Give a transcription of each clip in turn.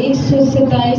127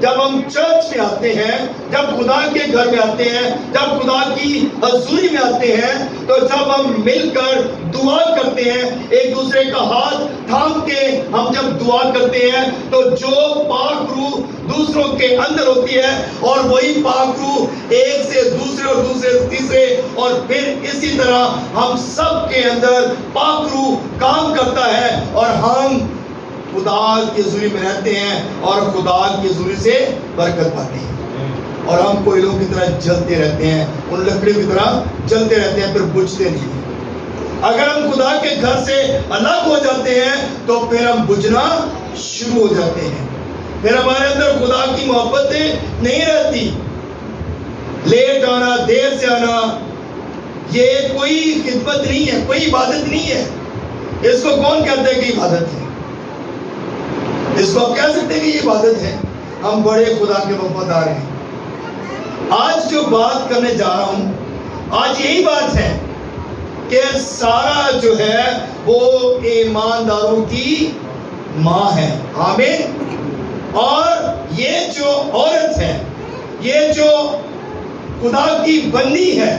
جب ہم چرچ میں آتے ہیں، جب خدا کے گھر میں آتے ہیں، جب خدا کی حضوری میں آتے ہیں، تو جب ہم مل کر دعا کرتے ہیں، ایک دوسرے کا ہاتھ تھام کے ہم جب دعا کرتے ہیں، تو جو پاک روح دوسروں کے اندر ہوتی ہے، اور وہی پاک روح ایک سے دوسرے اور دوسرے سے تیسرے، اور پھر اسی طرح ہم سب کے اندر پاک روح کام کرتا ہے، اور ہم خدا کی حضوری میں رہتے ہیں اور خدا کی حضوری سے برکت پاتے ہیں، اور ہم کوئلوں کی طرح جلتے رہتے ہیں، ان لکڑیوں کی طرح جلتے رہتے ہیں، پھر بجھتے نہیں۔ اگر ہم خدا کے گھر سے الگ ہو جاتے ہیں تو پھر ہم بجھنا شروع ہو جاتے ہیں، پھر ہمارے اندر خدا کی محبتیں نہیں رہتی۔ لیٹ آنا، دیر سے آنا، یہ کوئی خدمت نہیں ہے، کوئی عبادت نہیں ہے۔ اس کو کون کہتا ہے کہ عبادت ہے؟ اس کو آپ کہہ سکتے ہیں کہ یہ عبادت ہے؟ ہم بڑے خدا کے وفادار ہیں۔ آج جو بات کرنے جا رہا ہوں، آج یہی بات ہے کہ سارا جو ہے وہ ایمانداروں کی ماں ہے، آمین۔ اور یہ جو عورت ہے، یہ جو خدا کی بندی ہے،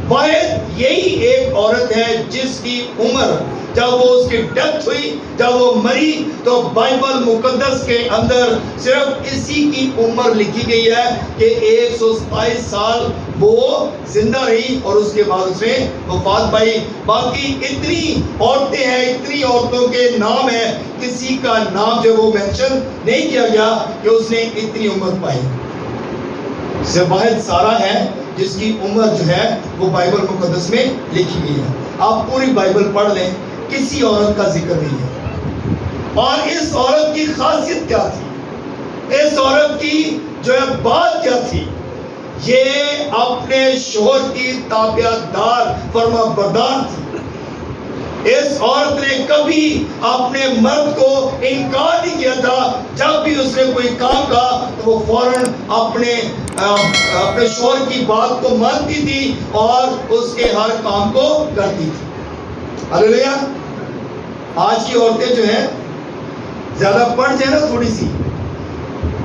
واحد یہی ایک عورت ہے جس کی عمر، جب وہ اس کی ڈیتھ ہوئی، جب وہ مری، تو بائبل مقدس کے اندر صرف اسی کی عمر لکھی گئی ہے کہ 127 سال وہ زندہ رہی، اور اس کے بعد اس نے وفات پائی۔ باقی اتنی عورتیں ہیں، اتنی عورتوں کے نام ہیں، کسی کا نام جو وہ مینشن نہیں کیا گیا کہ اس نے اتنی عمر پائی۔ صرف واحد سارا ہے جس کی عمر جو ہے وہ بائبل مقدس میں لکھی گئی ہے۔ آپ پوری بائبل پڑھ لیں، کسی عورت کا ذکر نہیں ہے۔ اور اس عورت کی خاصیت کیا تھی؟ اس عورت کی جو ہے بات کیا تھی؟ یہ اپنے شوہر کی تابعت دار، فرما بردار تھی۔ اس عورت نے کبھی اپنے مرد کو انکار نہیں کیا تھا۔ جب بھی اس نے کوئی کام کہا تو وہ فوراً اپنے شوہر کی بات کو مانتی تھی اور اس کے ہر کام کو کرتی تھی۔ ہلیلویا۔ آج کی عورتیں جو ہیں زیادہ پڑھ جائے نا، تھوڑی سی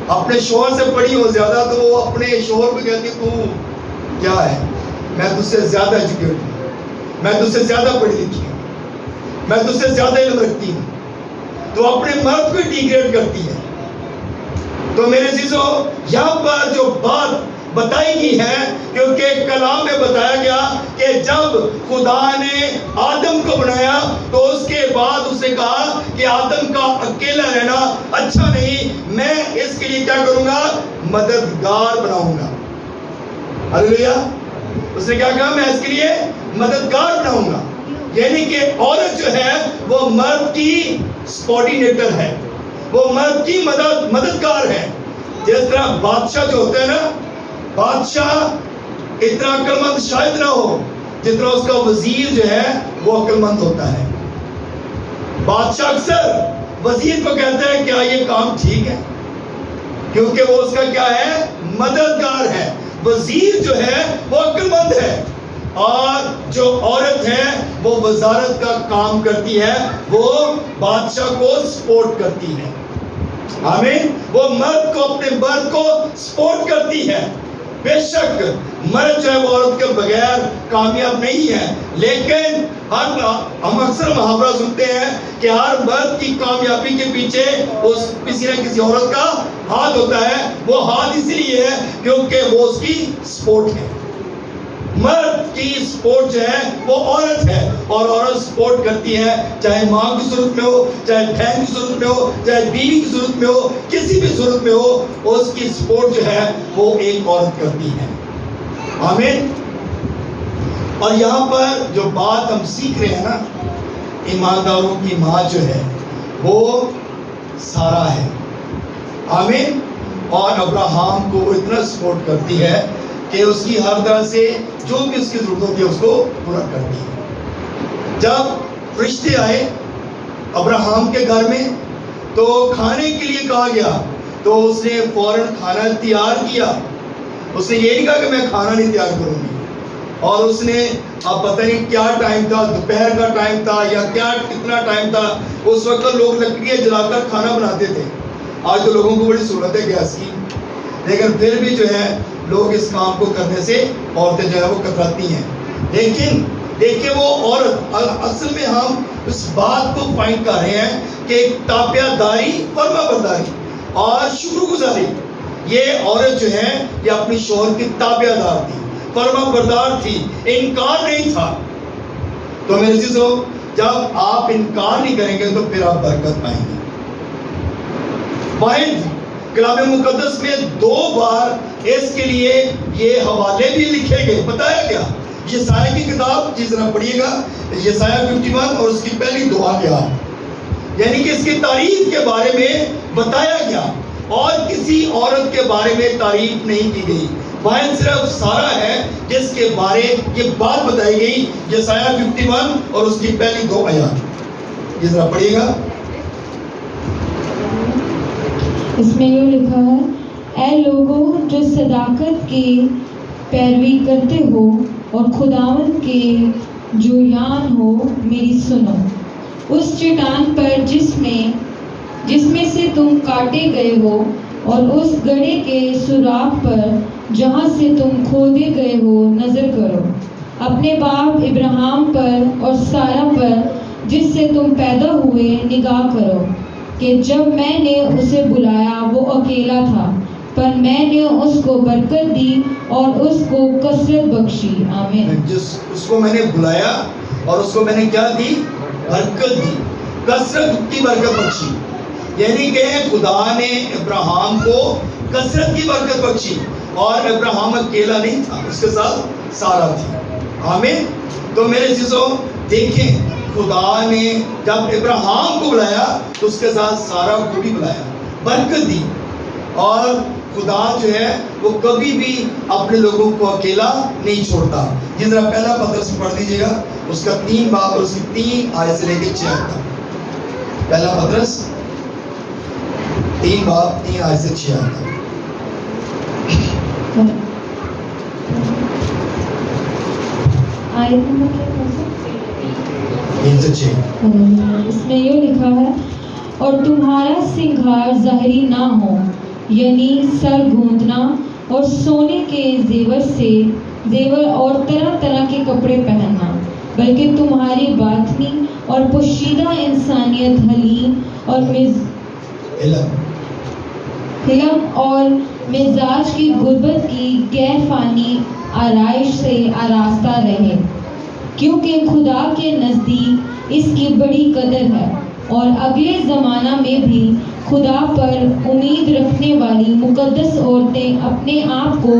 اپنے شوہر سے پڑھی ہو زیادہ، تو وہ اپنے شوہر کو کہتی تو کیا ہے، میں تجھ سے زیادہ ایجوکیٹ ہوں، میں تجھ سے زیادہ پڑھی لکھی ہوں، میں تجھ سے زیادہ علم رکھتی ہوں، تو اپنے مرد کو ڈیگریڈ کرتی ہے۔ تو میرے عزیزو، یہاں پر جو بات بتائی گئی ہے، کیونکہ کلام میں بتایا گیا کہ جب خدا نے آدم کو بنایا تو اس کے بعد اس نے کہا کہ آدم کا اکیلا رہنا اچھا نہیں، میں اس کے لیے کیا کروں گا؟ مددگار بناؤں گا۔ ہلیلویا۔ اس نے کیا کہا؟ میں اس کے لیے مددگار بناؤں گا، یعنی کہ عورت جو ہے وہ مرد کی سپورٹینیٹر ہے، وہ مرد کی مددگار ہے۔ جس طرح بادشاہ جو ہوتا ہے نا، بادشاہ اتنا عقل مند شاید نہ ہو جتنا اس کا وزیر جو ہے وہ عقل مند ہوتا ہے۔ بادشاہ اکثر وزیر کو کہتا ہے کیا یہ کام ٹھیک ہے، کیونکہ وہ اس کا کیا ہے؟ مددگار ہے۔ وزیر جو ہے وہ عقل مند ہے، اور جو عورت ہے وہ وزارت کا کام کرتی ہے، وہ بادشاہ کو سپورٹ کرتی ہے۔ آمین۔ وہ مرد کو، اپنے مرد کو سپورٹ کرتی ہے۔ بے شک مرد جو ہے وہ عورت کے بغیر کامیاب نہیں ہے، لیکن ہم اکثر محاورہ سنتے ہیں کہ ہر مرد کی کامیابی کے پیچھے کسی نہ کسی عورت کا ہاتھ ہوتا ہے۔ وہ ہاتھ اس لیے ہے کیونکہ وہ اس کی سپورٹ ہے۔ مرد کی سپورٹ جو ہے وہ عورت ہے، اور عورت سپورٹ کرتی ہے، چاہے ماں کی صورت میں ہو، چاہے بہن کی صورت میں ہو، چاہے بیوی کی صورت میں ہو، کسی بھی صورت میں ہو، اس کی سپورٹ جو ہے وہ ایک عورت کرتی ہے۔ آمین۔ اور یہاں پر جو بات ہم سیکھ رہے ہیں نا، ایمانداروں کی ماں جو ہے وہ سارا ہے۔ آمین۔ اور ابراہم کو وہ اتنا سپورٹ کرتی ہے کہ اس کی ہر طرح سے جو بھی اس کی ضرورت ہوتی ہے اس کو پورا کرتی ہے۔ جب فرشتے آئے ابراہم کے گھر میں تو کھانے کے لیے کہا گیا، تو اس نے فوراً کھانا تیار کیا۔ اس نے یہ نہیں کہا کہ میں کھانا نہیں تیار کروں گی، اور اس نے اب پتہ نہیں کیا ٹائم تھا، دوپہر کا ٹائم تھا یا کیا کتنا ٹائم تھا، اس وقت لوگ لکڑیاں جلا کر کھانا بناتے تھے، آج تو لوگوں کو بڑی سہولت ہے گیس کی، لیکن پھر بھی جو ہے لوگ اس کام کو کرنے سے عورتیں جو ہے وہ کتراتی ہیں. لیکن دیکھیں وہ عورت، اصل میں ہم اس بات کو فائنڈ کر رہے ہیں کہ تابع داری، فرما برداری اور شکر گزاری، یہ عورت جو ہے یہ اپنی شوہر کی تابع دار تھی، فرما بردار تھی، انکار نہیں تھا. تو میرے عزیزو، جب آپ انکار نہیں کریں گے تو پھر آپ برکت پائیں گے. واحد کلام مقدس میں 2 بار اس کے لیے یہ حوالے بھی لکھے گئے. بتایا گیا یسایہ کی کتاب، جس طرح پڑھیے گا یسایہ 51 اور اس کی پہلی دعا کے آیت، یعنی کہ اس کی تعریف کے بارے میں بتایا گیا اور کسی عورت کے بارے میں تعریف نہیں کی گئی. واحد صرف سارہ ہے جس کے بارے یہ بات بتائی گئی، یسایہ 51 اور اس کی پہلی 2 آیات. جس طرح پڑھیے گا. اس میں یہ لکھا ہے، اے لوگوں جو صداقت کی پیروی کرتے ہو اور خداوند کے جو یان ہو، میری سنو. اس چٹان پر جس میں سے تم کاٹے گئے ہو، اور اس گڑھے کے سوراخ پر جہاں سے تم کھودے گئے ہو نظر کرو. اپنے باپ ابراہیم پر اور سارہ پر جس سے تم پیدا ہوئے نگاہ کرو، کہ جب میں نے اسے بلایا وہ اکیلا تھا، پر میں نے اس کو برکت دی اور اس کو کثرت بخشی. آمین. اس کو میں نے بلایا اور اس کو میں نے کیا دی؟ برکت دی، کثرت کی برکت بخشی. یعنی کہ خدا نے ابراہیم کو کثرت کی برکت بخشی، اور ابراہیم اکیلا نہیں تھا، اس کے ساتھ سارہ تھی. آمین. تو میرے عزیزو دیکھیں، خدا نے جب ابراہیم کو بلایا تو اس کے ساتھ سارہ کو بھی بلایا، برکت دی. اور خدا جو ہے وہ کبھی بھی اپنے لوگوں کو اکیلا نہیں چھوڑتا. جس طرح پہلا پترس پڑھ لیجیے گا، اس کا 3 باب اور اس کی 3 آیت سے لے کے 6 تک. پہلا پترس 3 باب 3 آیت سے 6 آیت تک. آیت نمبر کیا ہے؟ 3 سے 6. اس میں یہ لکھا ہے، اور تمہارا سنگھار ظاہری نہ ہو، یعنی سر گوندنا اور سونے کے زیور اور طرح طرح کے کپڑے پہننا، بلکہ تمہاری باطنی اور پوشیدہ انسانیت حلم اور مزاج کی غربت کی غیر فانی آرائش سے آراستہ رہے، کیونکہ خدا کے نزدیک اس کی بڑی قدر ہے. اور اگلے زمانہ میں بھی خدا پر امید رکھنے والی مقدس عورتیں اپنے آپ کو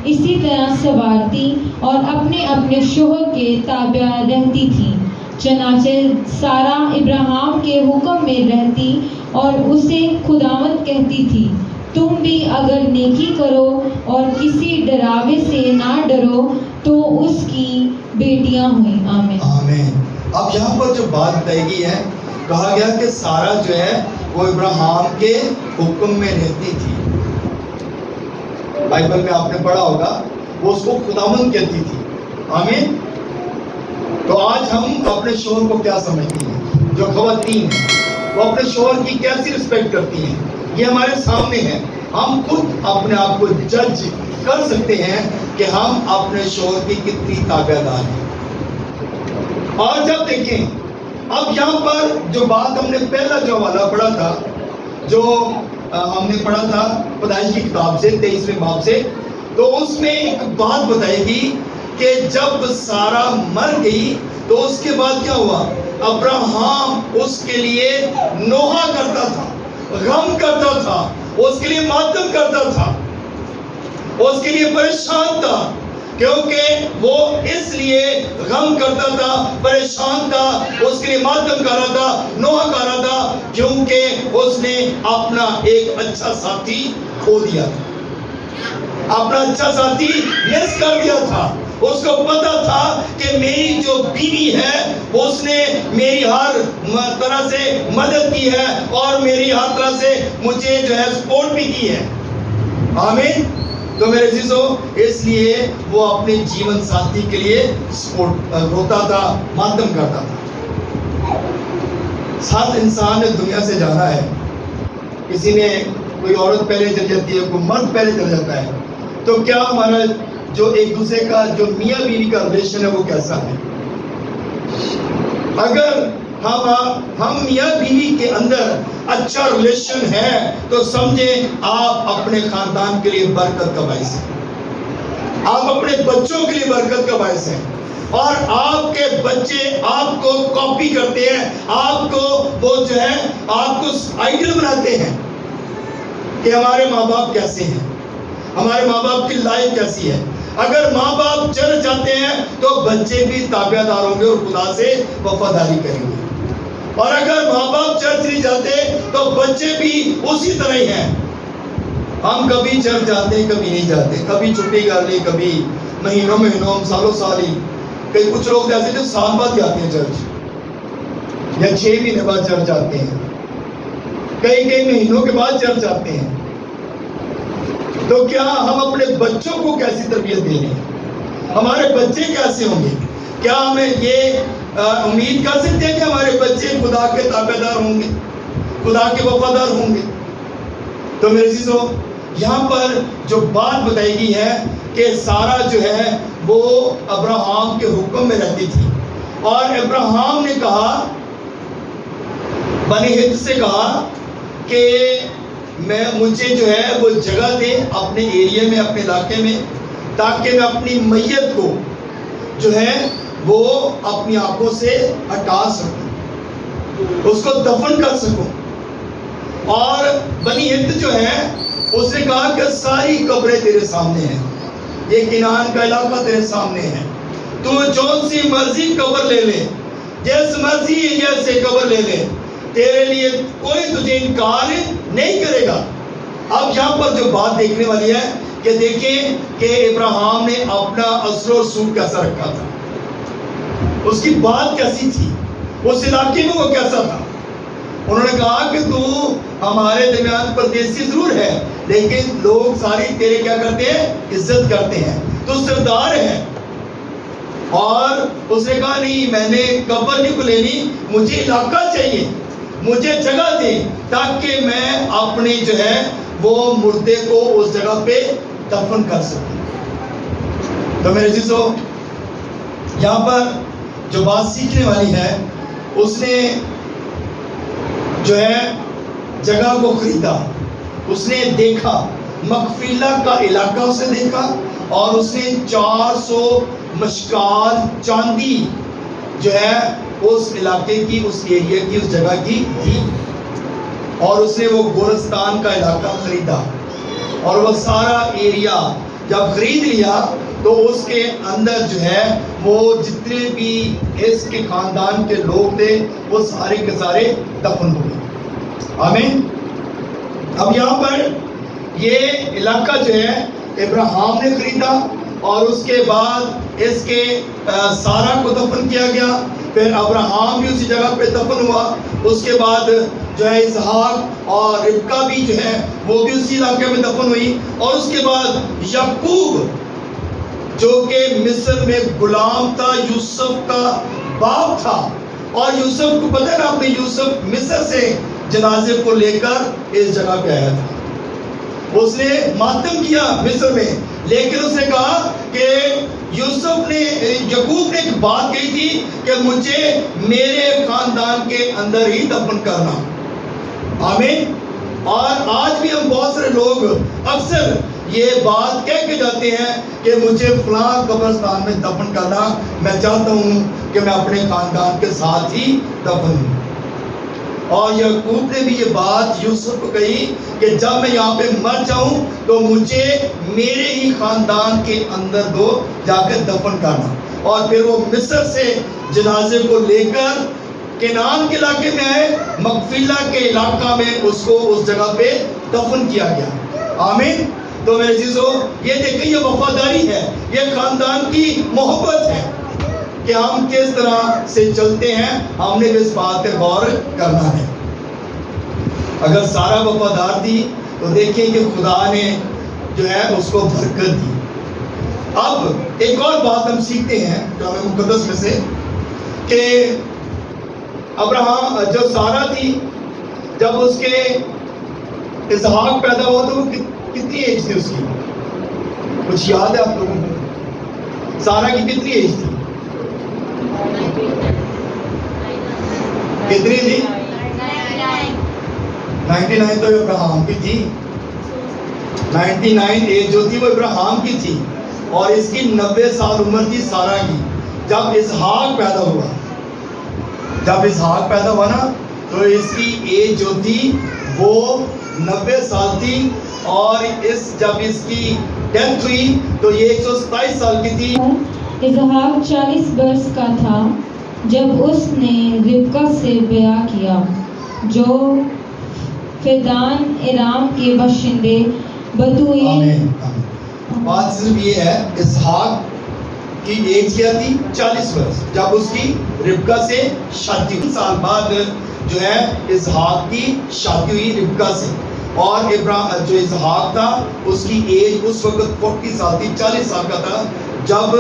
اسی طرح سنوارتی اور اپنے اپنے شوہر کے تابع رہتی تھیں. چنانچہ سارہ ابراہیم کے حکم میں رہتی اور اسے خداوند کہتی تھی، تم بھی اگر نیکی کرو اور کسی ڈراوے سے نہ ڈرو تو اس کی بیٹیاں ہوئیں. آمین. آمین. اب یہاں پر جو بات بتائی گئی ہے، کہا گیا کہ سارہ جو ہے وہ ابراہیم کے حکم میں رہتی تھی. بائبل میں آپ نے پڑھا ہوگا، وہ اس کو خداوند کہتی تھی. آمین. تو آج ہم اپنے شوہر کو کیا سمجھتی ہیں؟ جو خواتین ہیں وہ اپنے شوہر کی کیسی رسپیکٹ کرتی ہیں، یہ ہمارے سامنے ہے. ہم خود اپنے آپ کو جج کر سکتے ہیں کہ ہم اپنے شوہر کی کتنی تابع دار ہیں. اور جب دیکھیں، اب یہاں پر جو بات ہم نے پہلا جو حوالہ پڑھا تھا، جو ہم نے پڑھا تھا پیدائش کی کتاب سے 23ویں باب سے، تو اس میں ایک بات بتائی گئی کہ جب سارہ مر گئی تو اس کے بعد کیا ہوا؟ ابراہیم اس کے لیے نوحہ کرتا تھا، غم کرتا تھا، اس کے لیے ماتم کرتا تھا، اس کے لیے پریشان تھا، کیونکہ وہ اس لیے غم کرتا تھا، پریشان تھا، اس کے لیے ماتم کر رہا تھا، نوحہ کر رہا تھا، کیونکہ اس نے اپنا ایک اچھا ساتھی کھو دیا تھا، اپنا اچھا ساتھی مس کر دیا تھا. اس کو پتا تھا کہ میری جو بیوی ہے اس نے میری ہر طرح سے مدد کی ہے اور میری ہر طرح سے مجھے جو ہے سپورٹ بھی کی ہے. آمین. تو میرے عزیزو، اس لیے وہ اپنے جیون ساتھی کے لیے روتا تھا، ماتم کرتا تھا. ساتھ انسان نے دنیا سے جانا ہے، کسی نے کوئی عورت پہلے چل جاتی ہے، کوئی مرد پہلے چل جاتا ہے، تو کیا ہمارا جو ایک دوسرے کا جو میاں بیوی کا ریلیشن ہے وہ کیسا ہے؟ اگر ہم میاں بیوی کے اندر اچھا ریلیشن ہے تو سمجھیں آپ اپنے خاندان کے لیے برکت کا باعث ہیں، آپ اپنے بچوں کے لیے برکت کا باعث ہیں، اور آپ کے بچے آپ کو کاپی کرتے ہیں، آپ کو وہ جو ہے آپ کو آئیڈل بناتے ہیں کہ ہمارے ماں باپ کیسے ہیں، ہمارے ماں باپ کی لائف کیسی ہے۔ اگر ماں باپ چل جاتے ہیں تو بچے بھی تابع دار ہوں گے اور خدا سے وفاداری کریں گے، اور اگر ماں باپ چرچ نہیں جاتے تو بچے بھی اسی طرح ہی ہیں۔ ہم کبھی چرچ جاتے ہیں، کبھی نہیں جاتے، کبھی چھٹی کر لی، کبھی مہینوں سالوں سال ہی، کئی کچھ لوگ ایسے جو سال بعد جاتے ہیں چرچ، یا 6 مہینے بعد چرچ جاتے ہیں، کئی مہینوں کے بعد چرچ جاتے ہیں۔ تو کیا ہم اپنے بچوں کو کیسی تربیت دے رہے ہیں؟ ہمارے بچے کیسے ہوں گے؟ کیا ہمیں یہ امید کر سکتے ہیں کہ ہمارے بچے خدا کے تابع دار ہوں گے، خدا کے وفادار ہوں گے؟ تو میرے عزیزو، یہاں پر جو بات بتائی گئی ہے کہ سارہ جو ہے وہ ابراہم کے حکم میں رہتی تھی، اور ابراہم نے کہا، بنی ہند سے کہا کہ مجھے جو ہے وہ جگہ دے اپنے ایریے میں، اپنے علاقے میں، تاکہ میں اپنی میت کو جو ہے وہ اپنی آنکھوں سے ہٹا سکوں، اس کو دفن کر سکوں۔ اور بنی ہند جو ہے اس نے کہا کہ ساری قبریں تیرے سامنے ہیں، یہ کنعان کا علاقہ تیرے سامنے ہے، تو جون سی مرضی قبر لے لے، جس مرضی ایریا سے قبر لے لے، تیرے لیے کوئی تجھے انکار نہیں کرے گا۔ اب یہاں پر جو بات دیکھنے والی ہے کہ دیکھیں کہ ابراہم نے اپنا اثر و رسوخ کیسا رکھا تھا، اس کی بات کیسی تھی، اس علاقے میں وہ کیسا تھا۔ انہوں نے کہا کہ تو ہمارے درمیان پردیسی ضرور ہے، لیکن لوگ ساری تیرے کیا کرتے ہیں؟ عزت کرتے ہیں، تو سردار ہے۔ اور اس نے کہا نہیں، میں نے قبر نہیں کو لینی، مجھے علاقہ چاہیے، مجھے جگہ دے تاکہ میں اپنے جو ہے وہ مردے کو اس جگہ پہ دفن کر سکوں۔ تو میرے عزیزو، یہاں پر جو بات سیکھنے والی ہے، اس نے جو ہے جگہ کو خریدا، اس نے دیکھا مقفیلہ کا علاقہ، اس نے دیکھا، اور اس نے 400 مشکال چاندی جو ہے اس علاقے کی، اس ایریا کی، اس جگہ کی تھی، اور اس نے وہ گورستان کا علاقہ خریدا، اور وہ سارا ایریا جب خرید لیا تو اس کے اندر جو ہے وہ جتنے بھی اس کے خاندان کے لوگ تھے وہ سارے کے سارے دفن ہو گئے۔ آمین۔ اب یہاں پر یہ علاقہ جو ہے ابراہم نے خریدا، اور اس کے بعد اس کے سارہ کو دفن کیا گیا، پھر ابراہم بھی اسی جگہ پہ دفن ہوا، اس کے بعد جو ہے اسحاق اور ربکہ بھی جو ہے وہ بھی اسی علاقے میں دفن ہوئی، اور اس کے بعد یعقوب جو کہ مصر میں غلام تھا، یوسف کا باپ تھا، اور یوسف کو پتہ ہے نا، اپنے یوسف مصر سے جنازے کو لے کر اس جگہ پہ آیا تھا۔ اس نے ماتم کیا مصر میں، لیکن اس نے کہا کہ یوسف نے، یعقوب نے ایک بات کہی تھی کہ مجھے میرے خاندان کے اندر ہی دفن کرنا۔ آمین۔ اور آج بھی ہم بہت سارے لوگ اکثر یہ بات کہہ کے جاتے ہیں کہ مجھے فلاں قبرستان میں دفن کرنا، میں چاہتا ہوں کہ میں اپنے خاندان کے ساتھ ہی دفن ہوں۔ اور یعقوب نے بھی یہ بات یوسف کو کہی کہ جب میں یہاں پہ مر جاؤں تو مجھے میرے ہی خاندان کے اندر دو جا کے دفن کرنا۔ اور پھر وہ مصر سے جنازے کو لے کر کنعان کے علاقے میں آئے، مقفیلہ کے علاقہ میں اس کو اس جگہ پہ دفن کیا گیا۔ آمین۔ تو میرے عزیزو، یہ دیکھیں یہ وفاداری ہے، یہ خاندان کی محبت ہے کہ ہم کس طرح سے چلتے ہیں، ہم نے بھی اس بات پہ غور کرنا ہے۔ اگر سارا وفادار تھی تو دیکھیں کہ خدا نے جو ہے اس کو برکت دی۔ اب ایک اور بات ہم سیکھتے ہیں کلام مقدس میں سے کہ ابراہم جو سارا تھی، جب اس کے اسحاق پیدا ہوا تو وہ کتنی ایج تھی اس کی؟ کچھ یاد ہے آپ لوگوں کو؟ سارا کی کتنی ایج تھی؟ کتنی تھی؟ 99 تو ابراہم کی تھی. 99 ایج جو تھی وہ ابراہم کی تھی اور اس کی 90 سال عمر تھی سارا کی جب اسحاق پیدا ہوا. جب اسحاق پیدا ہوا نا تو اس کی ایج جو تھی وہ 90 سال تھی اور جب اس کی ڈیتھ ہوئی تو یہ 127 سال کی تھی. اسحاق 40 برس کا تھا جب اس نے ربکہ سے بیعہ کیا جو فدان ارام کے باشندے بدوئی. آمین. بات صرف یہ ہے اسحاق کی ایج کیا تھی 40 برس جب اس کی ربکہ سے شادی ہوئی. سال بعد جو ہے اسحاق کی شادی ہوئی ربکہ سے اور جو اسحاق تھا اس کی ایج اس وقت 40 سال تھی, 40 سال کا تھا جب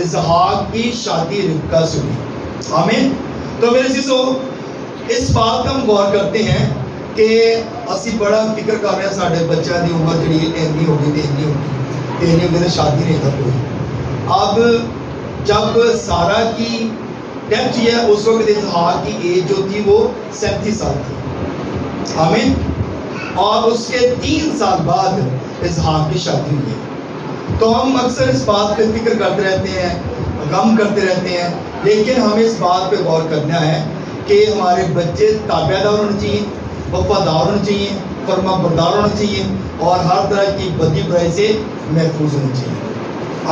اسحاق کی شادی ربکہ سے ہوئی. آمین. تو میرے عزیزو اس بات کا ہم غور کرتے ہیں کہ اسی بڑا فکر کر رہے ہیں ساڑھے بچہ دی عمر جڑی اینی ہوگی تو شادی نہیں تھا کوئی. اب جب سارا کی ڈیتھ ہوئی ہے اس وقت اسحاق کی ایج جو تھی وہ 37 سال تھی. آمین. اور اس کے 3 سال بعد اسحاق کی شادی ہوئی ہے. تو ہم اکثر اس بات پہ فکر کرتے رہتے ہیں, غم کرتے رہتے ہیں, لیکن ہمیں اس بات پہ غور کرنا ہے کہ ہمارے بچے تابع دار ہونے چاہیے, وفادار ہونے چاہیے, فرما بردار ہونے چاہیے اور ہر طرح کی بدی برائی سے محفوظ ہونے چاہیے.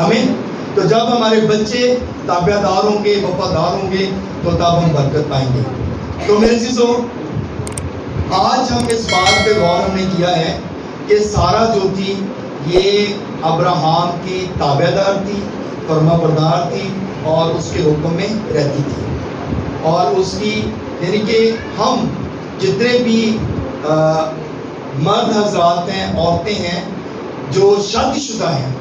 آمین. تو جب ہمارے بچے تابع دار ہوں گے, وفادار ہوں گے تو تب ہم برکت پائیں گے. تو میرے عزیزو آج ہم اس بات پہ غور ہم نے کیا ہے کہ سارا جو تھی یہ ابراہم کی تابع دار تھی, فرما بردار تھی اور اس کے حکم میں رہتی تھی. اور اس کی یعنی کہ ہم جتنے بھی مرد حضرات ہیں, عورتیں ہیں جو شادی شدہ ہیں,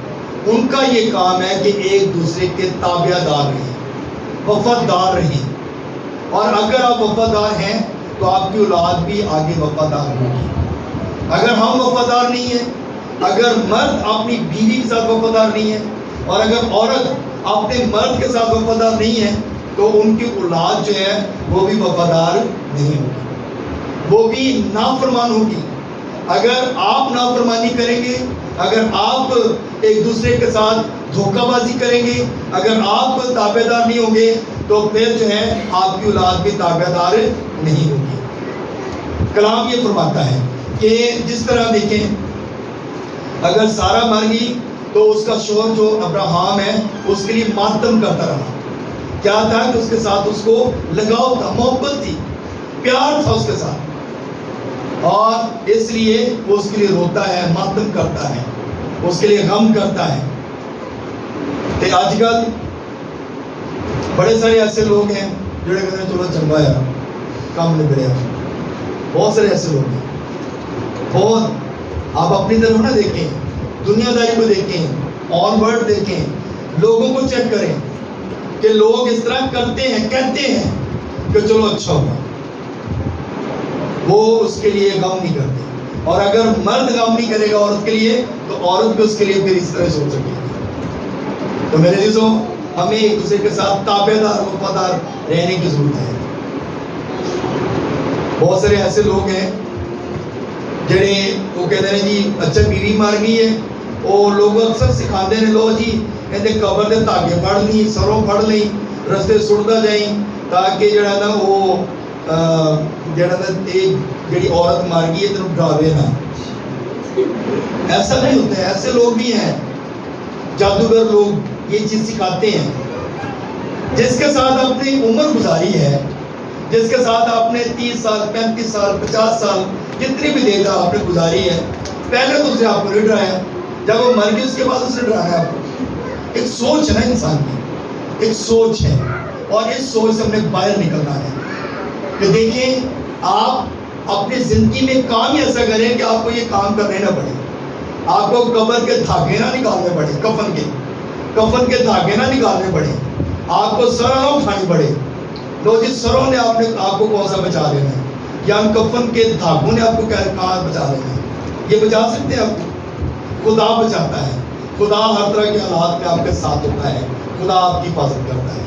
ان کا یہ کام ہے کہ ایک دوسرے کے تابع دار رہیں, وفادار رہیں. اور اگر آپ وفادار ہیں تو آپ کی اولاد بھی آگے وفادار ہوگی. اگر ہم وفادار نہیں ہیں, اگر مرد اپنی بیوی کے ساتھ وفادار نہیں ہے اور اگر عورت اپنے مرد کے ساتھ وفادار نہیں ہے تو ان کی اولاد جو ہے وہ بھی وفادار نہیں ہوگی, وہ بھی نافرمان ہوگی. اگر آپ نافرمانی کریں گے, اگر آپ ایک دوسرے کے ساتھ دھوکہ بازی کریں گے, اگر آپ تابع دار نہیں ہوں گے تو پھر جو ہے آپ کی اولاد بھی تابع دار نہیں ہوگی. کلام یہ فرماتا ہے کہ جس طرح دیکھیں اگر سارا مر گئی تو اس کا شوہر جو ابراہم ہے اس کے لیے ماتم کرتا رہا. کیا تھا کہ اس کے ساتھ اس کو لگاؤ تھا, محبت تھی, پیار تھا اس کے ساتھ, اور اس لیے وہ اس کے لیے روتا ہے, ماتم کرتا ہے, اس کے لیے غم کرتا ہے. کہ آج کل بڑے سارے ایسے لوگ ہیں جڑے کہتے ہیں چلو چنگا ہے کام نبڑیا. بہت سارے ایسے لوگ ہیں, بہت. آپ اپنی طرف نہ دیکھیں, دنیا داری کو دیکھیں, آن ورڈ دیکھیں, لوگوں کو چیک کریں کہ لوگ اس طرح کرتے ہیں, کہتے ہیں کہ چلو اچھا ہوگا, وہ اس کے لیے غم نہیں کرتے. اور اگر مرد غم نہیں کرے گا عورت کے لیے تو عورت بھی اس کے لیے پھر اس طرح سوچ سکے گی. تو میرے عزیزوں ہمیں ایک دوسرے کے ساتھ تابع دار, وفادار رہنے کی ضرورت ہے. بہت سارے ایسے لوگ ہیں جڑے وہ کہتے ہیں جی اچھا بیوی مار گئی ہے, وہ لوگ اکثر سکھاتے ہیں لو جی کہتے قبر کے دھاگے پڑ لیں, سروں پڑ لیں, رستے سڑتا جائیں تاکہ جڑا نا وہ جڑا نا جڑی عورت مار گئی ہے تینوں ڈراوے نا. ایسا نہیں ہوتا ہے. ایسے لوگ بھی ہیں, جادوگر لوگ یہ چیز سکھاتے ہیں. جس کے ساتھ اپنی عمر گزاری ہے, جس کے ساتھ آپ نے 30 سال 35 سال 50 سال جتنی بھی دیر آپ نے گزاری ہے, پہلے تو اسے آپ کو نہیں ڈرایا, جب وہ مر گئی اس کے بعد اسے ڈرانا ہے آپ کو. ایک سوچ ہے نا انسان کی, ایک سوچ ہے, اور اس سوچ سے ہم نے باہر نکلنا ہے کہ دیکھیں آپ اپنی زندگی میں کام ہی ایسا کریں کہ آپ کو یہ کام کرنے نہ پڑے, آپ کو قبر کے دھاگے نہ نکالنے پڑے, کفن کے دھاگے نہ نکالنے پڑے, آپ کو سر نہ اٹھانی پڑے. لو جس سروں نے آپ کو کون سا بچا لینا ہے, یا کفن کے دھاگوں نے آپ کو کہاں بچا لینا ہے. یہ بچا سکتے ہیں آپ کو؟ خدا بچاتا ہے. خدا ہر طرح کے حالات میں آپ کے ساتھ ہوتا ہے. خدا آپ کی حفاظت کرتا ہے.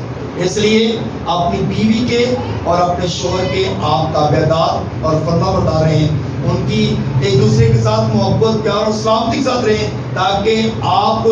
اس لیے اپنی بیوی کے اور اپنے شوہر کے آپ تابع دار اور فرما بردار رہیں. ان کی ایک دوسرے کے ساتھ محبت پیار اور سلامتی کے ساتھ رہیں, تاکہ آپ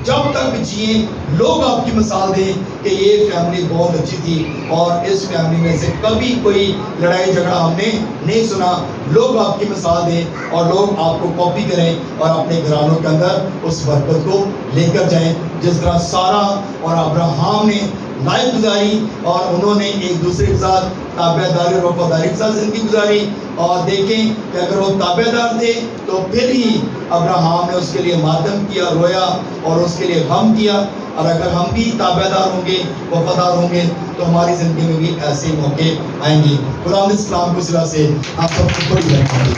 جب تک جئیں لوگ آپ کی مثال دیں کہ یہ فیملی بہت اچھی تھی اور اس فیملی میں سے کبھی کوئی لڑائی جھگڑا ہم نے نہیں سنا. لوگ آپ کی مثال دیں اور لوگ آپ کو کاپی کریں اور اپنے گھرانوں کے اندر اس برکت کو لے کر جائیں, جس طرح سارہ اور ابراہم نے لائف گزاری اور انہوں نے ایک دوسرے کے ساتھ تابع داری اور وفاداری کے ساتھ زندگی گزاری. اور دیکھیں کہ اگر وہ تابع دار تھے تو پھر ہی ابراہم نے اس کے لیے ماتم کیا, رویا اور اس کے لیے غم کیا. اور اگر ہم بھی تابع دار ہوں گے, وفادار ہوں گے, تو ہماری زندگی میں بھی ایسے موقع آئیں گے. قرآن اسلام کو صلح سے آپ سب کو بڑی برکت دے.